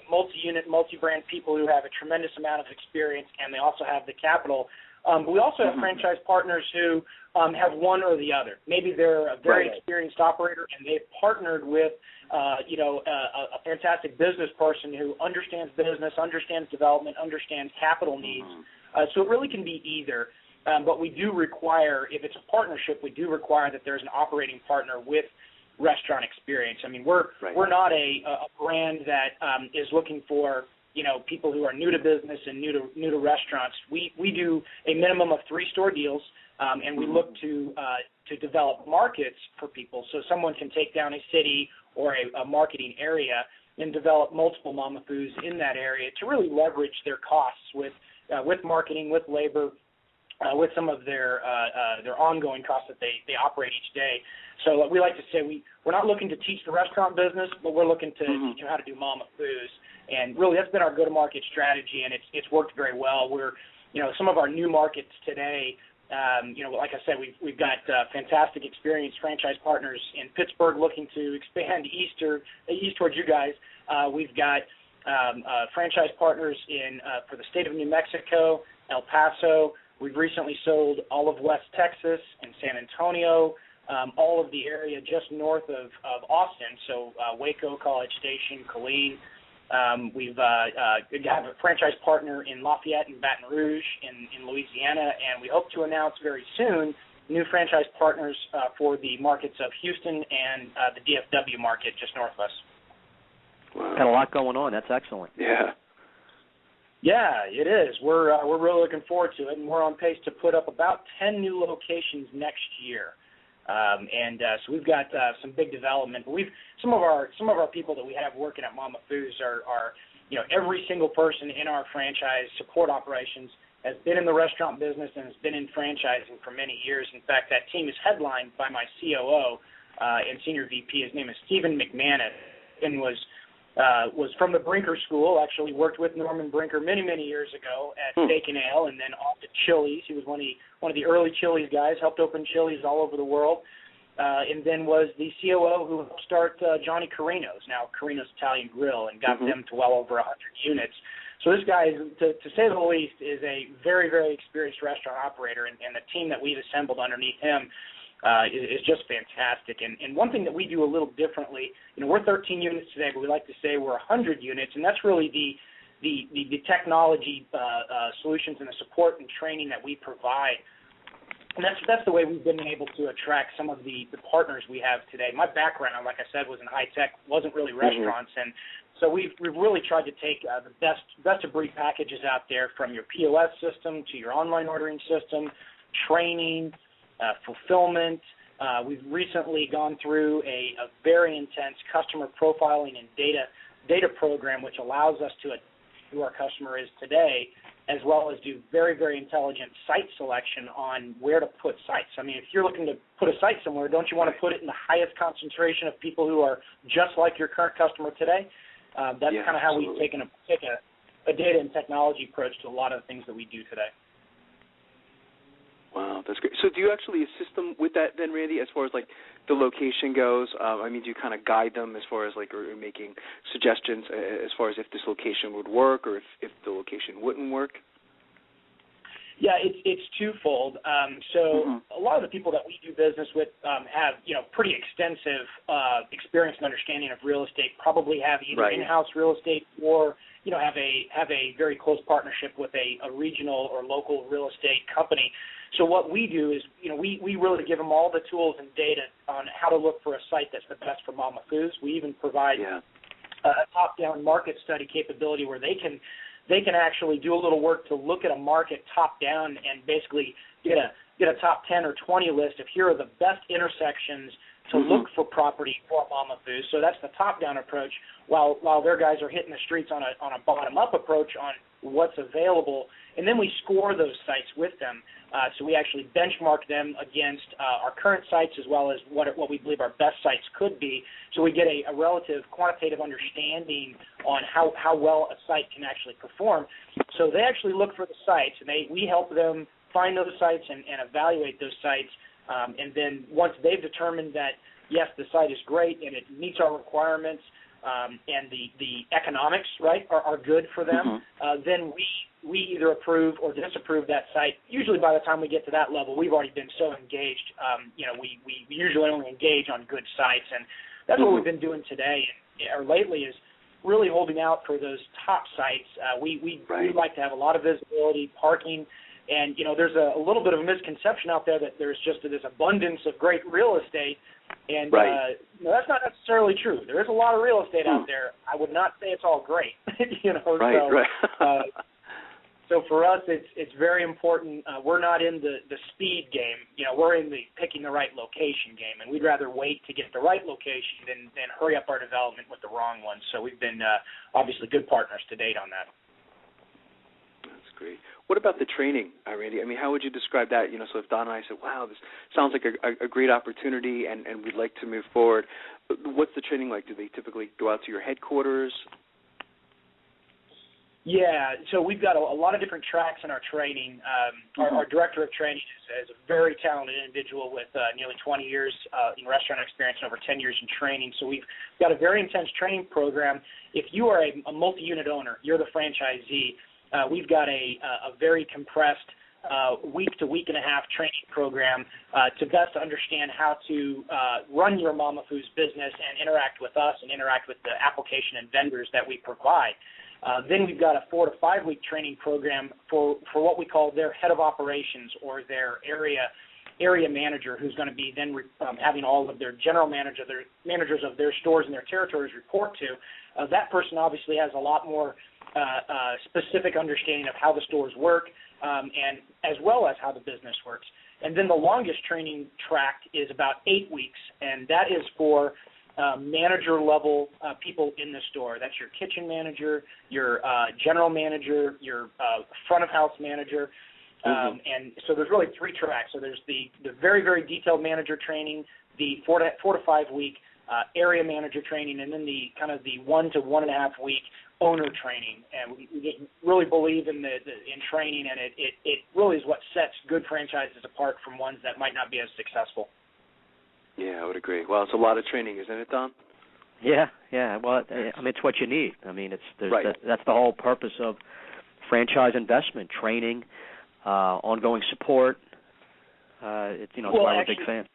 S7: multi-unit, multi-brand people who have a tremendous amount of experience, and they also have the capital. But we also have franchise partners who have one or the other. Maybe they're a very experienced operator, and they've partnered with, a fantastic business person who understands business, understands development, understands capital needs. So it really can be either. But we do require, if it's a partnership, we do require that there's an operating partner with restaurant experience. I mean, we're not a brand that is looking for people who are new to business and new to restaurants. We do a minimum of 3 store deals, and we look to develop markets for people, so someone can take down a city or a marketing area and develop multiple Mama Foo's in that area to really leverage their costs with marketing, with labor, with some of their ongoing costs that they operate each day. So we like to say we're not looking to teach the restaurant business, but we're looking to teach them how to do Mama Foo's. And really, that's been our go-to-market strategy, and it's worked very well. We're, some of our new markets today, like I said, we've got fantastic experienced franchise partners in Pittsburgh looking to expand east towards you guys. We've got franchise partners for the state of New Mexico, El Paso. We've recently sold all of West Texas and San Antonio, all of the area just north of Austin, so Waco, College Station, Killeen. We've have a franchise partner in Lafayette and Baton Rouge in Louisiana, and we hope to announce very soon new franchise partners for the markets of Houston and the DFW market just north of us.
S5: Wow. Got a lot going on. That's excellent.
S2: Yeah.
S7: Yeah, it is. We're really looking forward to it, and we're on pace to put up about 10 new locations next year. So we've got some big development. But some of our people that we have working at Mama Foo's are every single person in our franchise support operations has been in the restaurant business and has been in franchising for many years. In fact, that team is headlined by my COO and senior VP. His name is Stephen McManus, and was from the Brinker School. Actually worked with Norman Brinker many years ago at Steak and Ale, and then off to Chili's. He was one of the early Chili's guys. Helped open Chili's all over the world, and then was the COO who helped start Johnny Carino's, now Carino's Italian Grill, and got them to well over 100 units. So this guy, to say the least, is a very experienced restaurant operator, and the team that we've assembled underneath him is just fantastic. And one thing that we do a little differently, we're 13 units today, but we like to say we're 100 units, and that's really the technology solutions and the support and training that we provide. And that's the way we've been able to attract some of the partners we have today. My background, like I said, was in high tech, wasn't really restaurants, and so we've really tried to take the best of breed packages out there, from your POS system to your online ordering system, training, fulfillment. We've recently gone through a very intense customer profiling and data program, which allows us to who our customer is today, as well as do very intelligent site selection on where to put sites. I mean, if you're looking to put a site somewhere, don't you want to put it in the highest concentration of people who are just like your current customer today? That's kind of how we've taken a data and technology approach to a lot of the things that we do today.
S2: Wow, that's great. So do you actually assist them with that then, Randy, as far as like the location goes? Do you kind of guide them as far as like or making suggestions as far as if this location would work or if the location wouldn't work?
S7: Yeah, it's twofold. So a lot of the people that we do business with have pretty extensive experience and understanding of real estate. Probably have either in-house real estate or have a very close partnership with a regional or local real estate company. So what we do is we really give them all the tools and data on how to look for a site that's the best for Mama Foods. We even provide a top-down market study capability where they can actually do a little work to look at a market top-down and basically get a top 10 or 20 list of here are the best intersections to look for property for Mama Foods. So that's the top-down approach, while their guys are hitting the streets on a bottom-up approach on what's available, and then we score those sites with them. So we actually benchmark them against our current sites as well as what we believe our best sites could be. So we get a relative quantitative understanding on how well a site can actually perform. So they actually look for the sites, and we help them find those sites and evaluate those sites. And then once they've determined that, yes, the site is great and it meets our requirements and the economics, are good for them, then we either approve or disapprove that site. Usually by the time we get to that level, we've already been so engaged. We usually only engage on good sites, and that's what we've been doing today or lately is really holding out for those top sites. We like to have a lot of visibility, parking, and there's a little bit of a misconception out there that there's just this abundance of great real estate, and that's not necessarily true. There is a lot of real estate out there. I would not say it's all great. So for us, it's very important. We're not in the speed game. We're in the picking the right location game, and we'd rather wait to get the right location than hurry up our development with the wrong one. So we've been obviously good partners to date on that.
S6: That's great. What about the training, Randy? I mean, how would you describe that? So if Don and I said, wow, this sounds like a great opportunity and we'd like to move forward, what's the training like? Do they typically go out to your headquarters?
S7: Yeah, so we've got a lot of different tracks in our training. Our director of training is a very talented individual with nearly 20 years in restaurant experience and over 10 years in training. So we've got a very intense training program. If you are a multi-unit owner, you're the franchisee, we've got a very compressed week to week and a half training program to best understand how to run your Mama Foods business and interact with us and interact with the application and vendors that we provide. Then we've got a 4 to 5 week training program for what we call their head of operations or their area manager, who's going to be then having all of their general managers of their stores and their territories report to. That person obviously has a lot more specific understanding of how the stores work and as well as how the business works. And then the longest training track is about 8 weeks, and that is for manager-level people in the store. That's your kitchen manager, your general manager, your front-of-house manager. And so there's really 3 tracks. So there's the very, very detailed manager training, the 4 to 5 week area manager training, and then the 1 to 1.5 week owner training. And we really believe in in training, and it really is what sets good franchises apart from ones that might not be as successful.
S6: Yeah, I would agree. Well, it's a lot of training, isn't it, Don?
S5: Yeah. Well, I mean, it's what you need. I mean, that's the whole purpose of franchise investment: training, ongoing support. That's why I'm a big fan.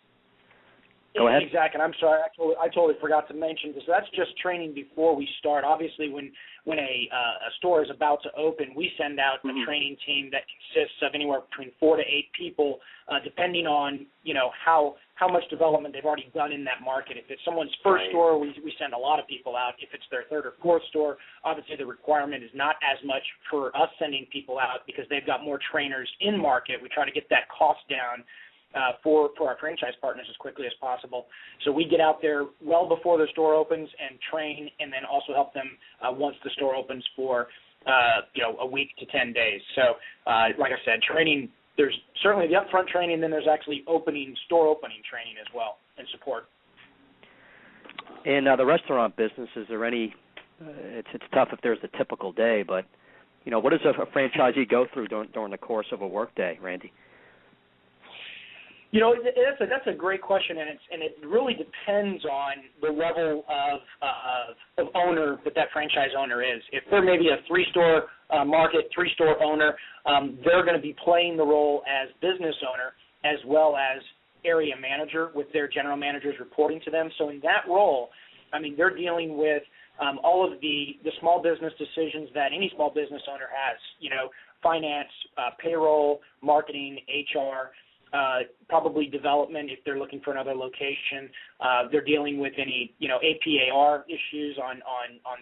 S5: Go ahead.
S7: Exactly. And I'm sorry, I totally forgot to mention this. That's just training before we start. Obviously, when a store is about to open, we send out a training team that consists of anywhere between 4 to 8 people, depending on how much development they've already done in that market. If it's someone's first store, we send a lot of people out. If it's their 3rd or 4th store, obviously the requirement is not as much for us sending people out because they've got more trainers in market. We try to get that cost down for our franchise partners as quickly as possible. So we get out there well before the store opens and train, and then also help them once the store opens for a week to 10 days. So like I said, training, there's certainly the upfront training, then there's actually store opening training as well and support.
S5: In the restaurant business, is there any? It's tough if there's a typical day, but what does a franchisee go through during the course of a work day, Randy?
S7: That's a great question, and it really depends on the level of owner that franchise owner is. If they're maybe a 3-store market, 3-store owner, they're going to be playing the role as business owner as well as area manager with their general managers reporting to them. So in that role, I mean, they're dealing with all of the small business decisions that any small business owner has, finance, payroll, marketing, HR, probably development if they're looking for another location. They're dealing with any, APAR issues on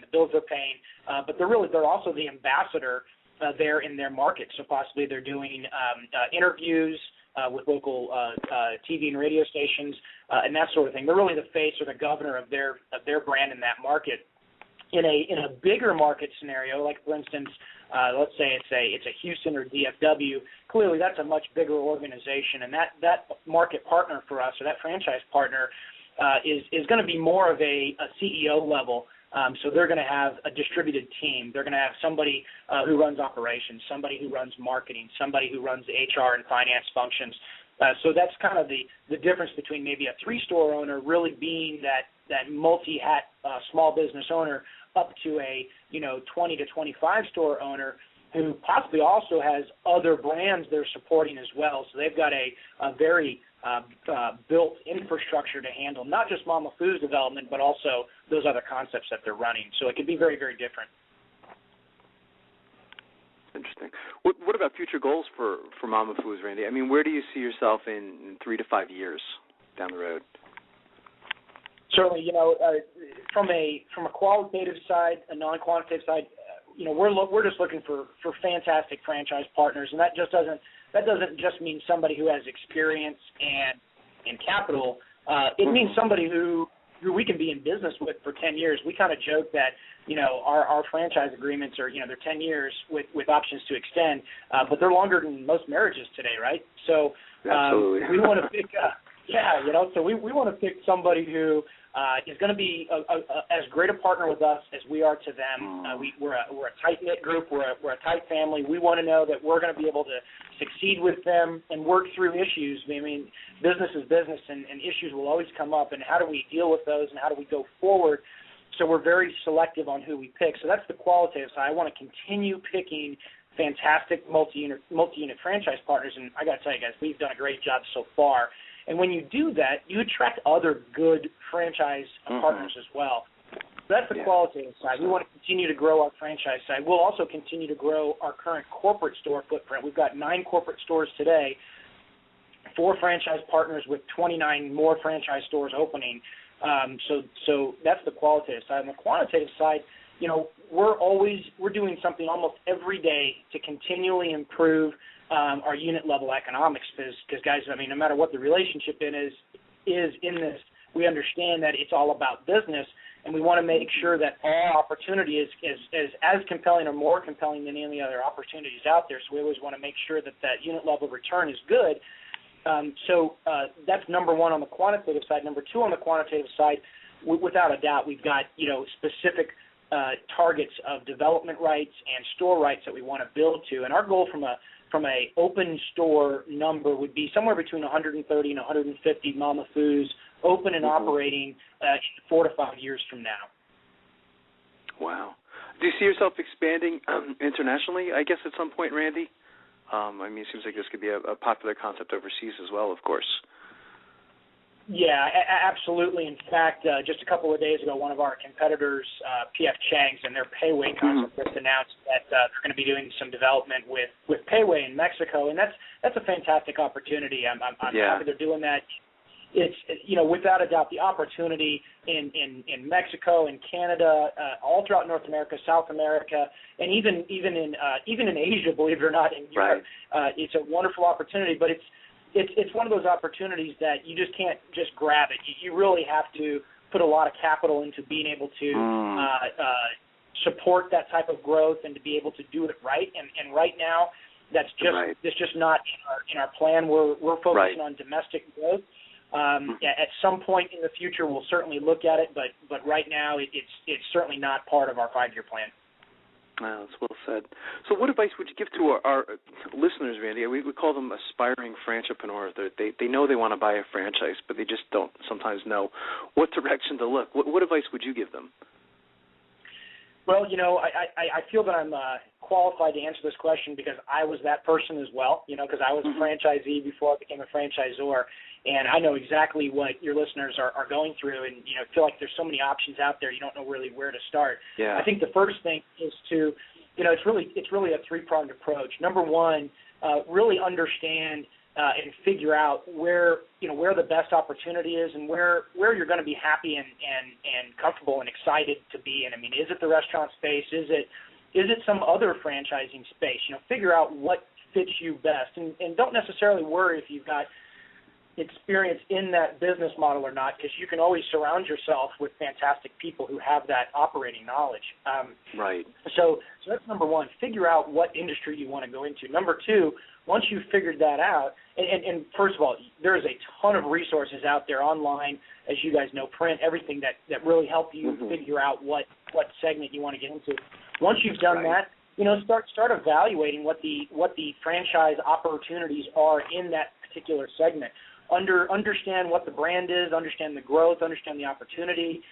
S7: the bills they're paying. But they're also the ambassador there in their market. So possibly they're doing interviews with local TV and radio stations and that sort of thing. They're really the face or the governor of their brand in that market. In a bigger market scenario, like for instance, let's say it's a Houston or DFW, clearly that's a much bigger organization, and that market partner for us, or that franchise partner, is going to be more of a CEO level. So they're going to have a distributed team. They're going to have somebody who runs operations, somebody who runs marketing, somebody who runs HR and finance functions. So that's kind of the difference between maybe a 3-store owner really being that multi-hat small business owner up to a 20 to 25 store owner who possibly also has other brands they're supporting as well. So they've got a very built infrastructure to handle not just Mama Foo's development, but also those other concepts that they're running. So it can be very, very different.
S6: Interesting. What about future goals for Mama Foo's, Randy? I mean, where do you see yourself in 3 to 5 years down the road?
S7: Certainly, from a qualitative side, a non-quantitative side, we're just looking for fantastic franchise partners, and that doesn't just mean somebody who has experience and capital. It means somebody who we can be in business with for 10 years. We kind of joke that our franchise agreements are they're 10 years with options to extend, but they're longer than most marriages today, right? So
S6: absolutely.
S7: We want to pick. So we want to pick somebody who is going to be as great a partner with us as we are to them. We're a tight-knit group. We're a tight family. We want to know that we're going to be able to succeed with them and work through issues. I mean, business is business, and issues will always come up, and how do we deal with those, and how do we go forward? So we're very selective on who we pick. So that's the qualitative side. I want to continue picking fantastic multi-unit franchise partners, and I got to tell you guys, we've done a great job so far. And when you do that, you attract other good franchise partners as well. So that's the qualitative side. We want to continue to grow our franchise side. We'll also continue to grow our current corporate store footprint. We've got 9 corporate stores today, 4 franchise partners with 29 more franchise stores opening. So that's the qualitative side. On the quantitative side, we're doing something almost every day to continually improve our unit level economics, because guys, I mean, no matter what the relationship is in this, we understand that it's all about business, and we want to make sure that our opportunity is as compelling or more compelling than any other opportunities out there. So we always want to make sure that unit level return is good. So that's number one on the quantitative side. Number 2 on the quantitative side, without a doubt, we've got specific targets of development rights and store rights that we want to build to, and our goal from a open store number would be somewhere between 130 and 150 Mama Foo's open and operating 4 to 5 years from now.
S6: Wow. Do you see yourself expanding internationally, I guess, at some point, Randy? I mean, it seems like this could be a popular concept overseas as well, of course.
S7: Yeah, absolutely. In fact, just a couple of days ago, one of our competitors, P.F. Chang's, and their Payway concept just announced that they're going to be doing some development with Payway in Mexico, and that's a fantastic opportunity. I'm happy they're doing that. It's without a doubt the opportunity in Mexico and Canada, all throughout North America, South America, and even in Asia, believe it or not, in Europe. Right. It's a wonderful opportunity, but it's one of those opportunities that you just can't just grab it. You really have to put a lot of capital into being able to support that type of growth and to be able to do it right. And right now, that's just not in our plan. We're focusing on domestic growth. At some point in the future, we'll certainly look at it, but right now it's certainly not part of our 5-year plan.
S6: Wow, that's well said. So what advice would you give to our listeners, Randy? We call them aspiring franchipreneurs. They know they want to buy a franchise, but they just don't sometimes know what direction to look. What advice would you give them?
S7: Well, I feel that I'm qualified to answer this question because I was that person as well, because I was a franchisee before I became a franchisor. And I know exactly what your listeners are going through, and feel like there's so many options out there. You don't know really where to start.
S6: Yeah.
S7: I think the first thing is to, it's really a three-pronged approach. Number one, really understand and figure out where the best opportunity is and where you're going to be happy and comfortable and excited to be in. I mean, is it the restaurant space? Is it some other franchising space? Figure out what fits you best, and don't necessarily worry if you've got experience in that business model or not, because you can always surround yourself with fantastic people who have that operating knowledge.
S6: Right.
S7: So that's number one. Figure out what industry you want to go into. Number two, once you've figured that out, and first of all, there is a ton of resources out there online, as you guys know, print, everything that really help you figure out what segment you want to get into. Once you've done that, start evaluating what the franchise opportunities are in that particular segment. Understand what the brand is, understand the growth, understand the opportunity.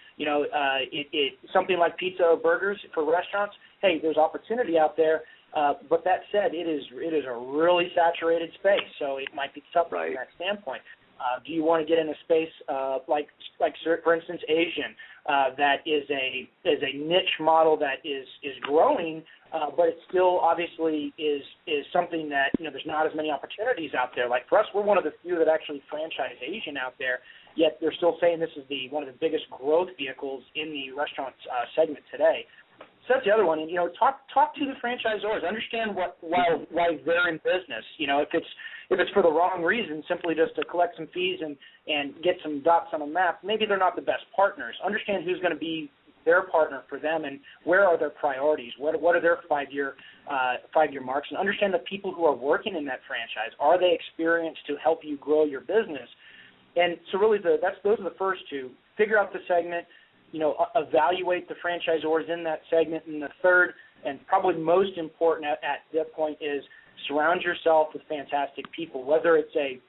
S7: Something like pizza or burgers for restaurants. Hey, there's opportunity out there. But that said, it is a really saturated space, so it might be tough from that standpoint. Do you want to get in a space like for instance, Asian, that is a niche model that is growing, but it still obviously is something that there's not as many opportunities out there. Like for us, we're one of the few that actually franchise Asian out there. Yet they're still saying this is one of the biggest growth vehicles in the restaurant segment today. So that's the other one. And talk to the franchisors. Understand why they're in business. If it's for the wrong reason, simply just to collect some fees and get some dots on a map, maybe they're not the best partners. Understand who's going to be their partner for them and where are their priorities. What are their 5-year marks? And understand the people who are working in that franchise. Are they experienced to help you grow your business? And so really those are the first two. Figure out the segment. Evaluate the franchisors in that segment. And the third, and probably most important at that point, is surround yourself with fantastic people, whether it's a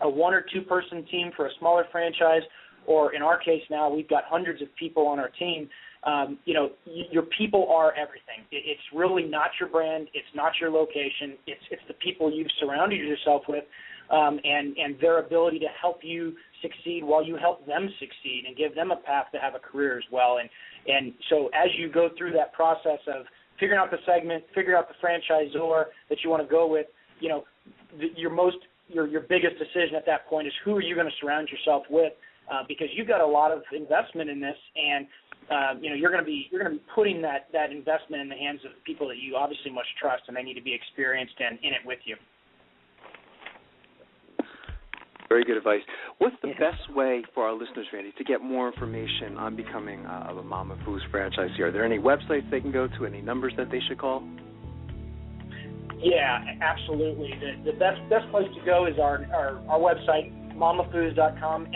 S7: 1 or 2 person team for a smaller franchise, or in our case now we've got hundreds of people on our team. Your people are everything. It's really not your brand. It's not your location. It's the people you've surrounded yourself with, and their ability to help you succeed while you help them succeed and give them a path to have a career as well. And so as you go through that process of figuring out the segment, figuring out the franchisor that you want to go with, your biggest decision at that point is who are you going to surround yourself with, because you've got a lot of investment in this, and you're going to be putting that investment in the hands of people that you obviously must trust, and they need to be experienced and in it with you.
S6: Very good advice. What's the best way for our listeners, Randy, to get more information on becoming a Mama Foo's franchisee? Are there any websites they can go to, any numbers that they should call?
S7: Yeah, absolutely. The best place to go is our website, mamafus.com,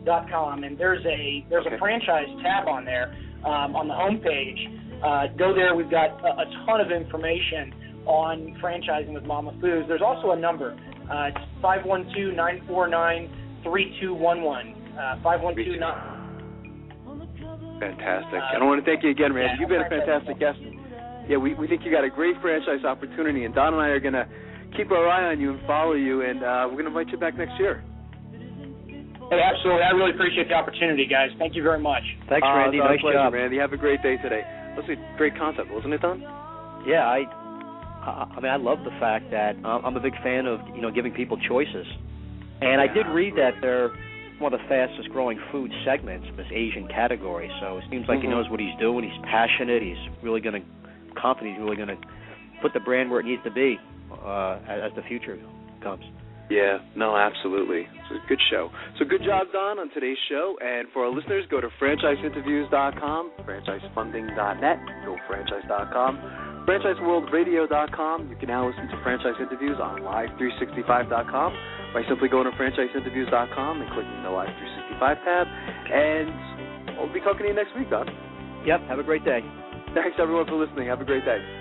S7: MAMAFUS.com, and there's a franchise tab on there on the homepage. Go there. We've got a ton of information on franchising with Mama Foo's. There's also a number. It's 512-949-3211. 512-9.
S6: Fantastic. And I want to thank you again, Randy. You've been a fantastic guest. Yeah, we think you got a great franchise opportunity, and Don and I are going to keep our eye on you and follow you, and we're going to invite you back next year.
S7: Hey, absolutely. I really appreciate the opportunity, guys. Thank you very much.
S5: Thanks, Randy. Nice
S6: pleasure,
S5: job.
S6: Randy. Have a great day today. That's a great concept, wasn't it, Don?
S5: Yeah, I mean, I love the fact that I'm a big fan of, giving people choices. And I did read that they're one of the fastest growing food segments in this Asian category. So it seems like he knows what he's doing. He's passionate. He's really confident he's really going to put the brand where it needs to be as the future comes.
S6: Yeah, no, absolutely. It's a good show. So good job, Don, on today's show. And for our listeners, go to franchiseinterviews.com, franchisefunding.net, go franchise.com, franchiseworldradio.com. You can now listen to Franchise Interviews on live365.com by simply going to franchiseinterviews.com and clicking the Live 365 tab. And I'll be talking to you next week, Don.
S5: Yep, have a great day.
S2: Thanks, everyone, for listening. Have a great day.